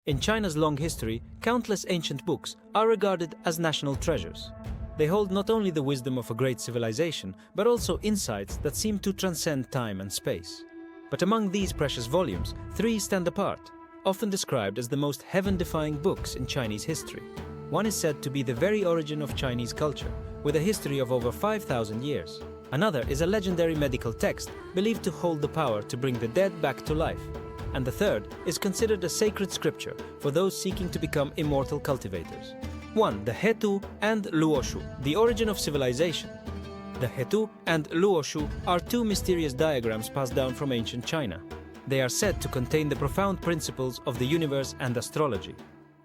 In China's long history, countless ancient books are regarded as national treasures. They hold not only the wisdom of a great civilization, but also insights that seem to transcend time and space. But among these precious volumes, three stand apart, often described as the most heaven-defying books in Chinese history. One is said to be the very origin of Chinese culture, with a history of over 5,000 years. Another is a legendary medical text believed to hold the power to bring the dead back to life. And the third is considered a sacred scripture for those seeking to become immortal cultivators. 1. The Hetu and Luoshu, the origin of civilization. The Hetu and Luoshu are two mysterious diagrams passed down from ancient China. They are said to contain the profound principles of the universe and astrology.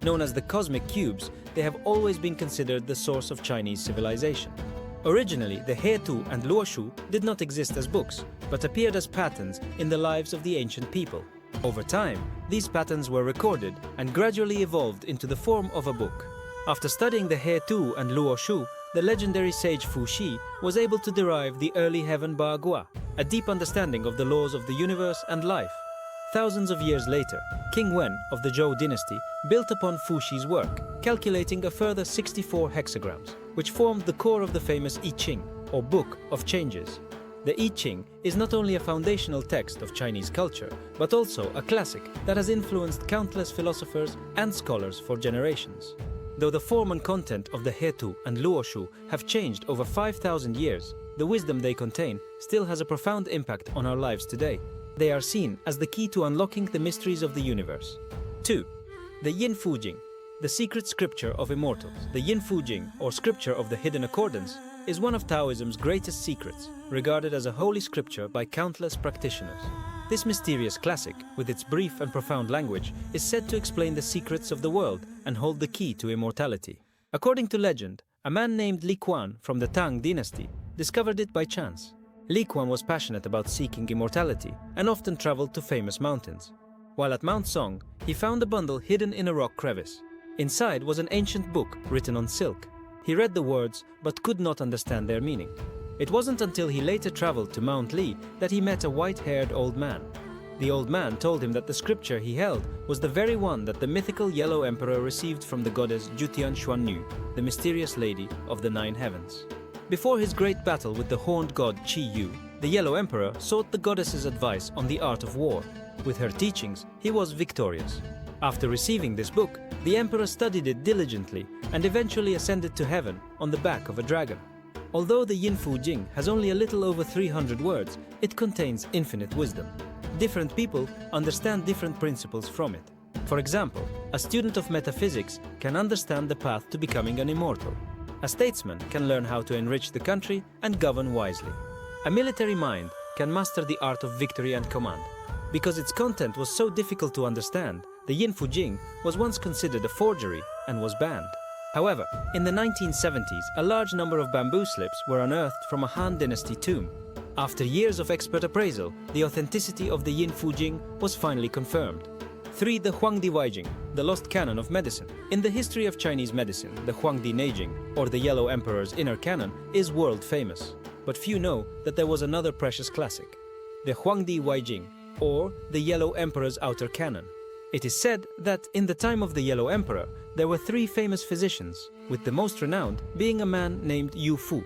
Known as the cosmic cubes, they have always been considered the source of Chinese civilization. Originally, the Hetu and Luoshu did not exist as books, but appeared as patterns in the lives of the ancient people. Over time, these patterns were recorded and gradually evolved into the form of a book. After studying the Hetu and Luoshu, the legendary sage Fu Xi was able to derive the early heaven Bagua, a deep understanding of the laws of the universe and life. Thousands of years later, King Wen of the Zhou dynasty built upon Fu Xi's work, calculating a further 64 hexagrams, which formed the core of the famous I Ching, or Book of Changes. The I Ching is not only a foundational text of Chinese culture, but also a classic that has influenced countless philosophers and scholars for generations. Though the form and content of the Hetu and Luoshu have changed over 5,000 years, the wisdom they contain still has a profound impact on our lives today. They are seen as the key to unlocking the mysteries of the universe. 2. The Yin Fu Jing, the secret scripture of immortals. The Yin Fu Jing, or scripture of the hidden accordance, is one of Taoism's greatest secrets, regarded as a holy scripture by countless practitioners. This mysterious classic, with its brief and profound language, is said to explain the secrets of the world and hold the key to immortality. According to legend, a man named Li Quan from the Tang dynasty discovered it by chance. Li Quan was passionate about seeking immortality and often traveled to famous mountains. While at Mount Song, he found a bundle hidden in a rock crevice. Inside was an ancient book written on silk. He read the words but could not understand their meaning. It wasn't until he later traveled to Mount Li that he met a white-haired old man. The old man told him that the scripture he held was the very one that the mythical Yellow Emperor received from the goddess Jutian Xuannu, the mysterious lady of the nine heavens. Before his great battle with the horned god Qi Yu, the Yellow Emperor sought the goddess's advice on the art of war. With her teachings, he was victorious. After receiving this book, the emperor studied it diligently and eventually ascended to heaven on the back of a dragon. Although the Yin Fu Jing has only a little over 300 words, it contains infinite wisdom. Different people understand different principles from it. For example, a student of metaphysics can understand the path to becoming an immortal. A statesman can learn how to enrich the country and govern wisely. A military mind can master the art of victory and command. Because its content was so difficult to understand, the Yin Fu Jing was once considered a forgery and was banned. However, in the 1970s, a large number of bamboo slips were unearthed from a Han Dynasty tomb. After years of expert appraisal, the authenticity of the Yin Fu Jing was finally confirmed. 3. The Huangdi Neijing, the lost canon of medicine. In the history of Chinese medicine, the Huangdi Neijing, or the Yellow Emperor's inner canon, is world famous. But few know that there was another precious classic, the Huangdi Neijing, or the Yellow Emperor's outer canon. It is said that in the time of the Yellow Emperor, there were 3 famous physicians, with the most renowned being a man named Yu Fu.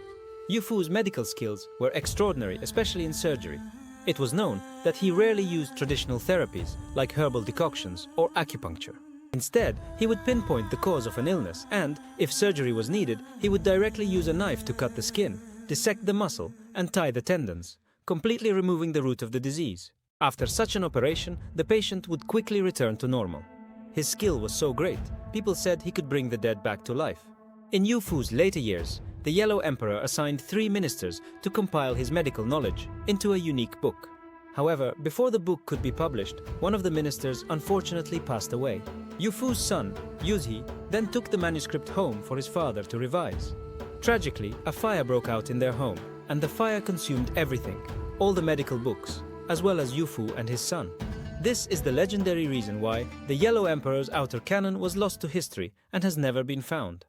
Yu Fu's medical skills were extraordinary, especially in surgery. It was known that he rarely used traditional therapies like herbal decoctions or acupuncture. Instead, he would pinpoint the cause of an illness and, if surgery was needed, he would directly use a knife to cut the skin, dissect the muscle and tie the tendons, completely removing the root of the disease. After such an operation, the patient would quickly return to normal. His skill was so great, people said he could bring the dead back to life. In Yu Fu's later years, the Yellow Emperor assigned 3 ministers to compile his medical knowledge into a unique book. However, before the book could be published, one of the ministers unfortunately passed away. Yu Fu's son, Yuzhi, then took the manuscript home for his father to revise. Tragically, a fire broke out in their home, and the fire consumed everything, all the medical books, as well as Yu Fu and his son. This is the legendary reason why the Yellow Emperor's outer canon was lost to history and has never been found.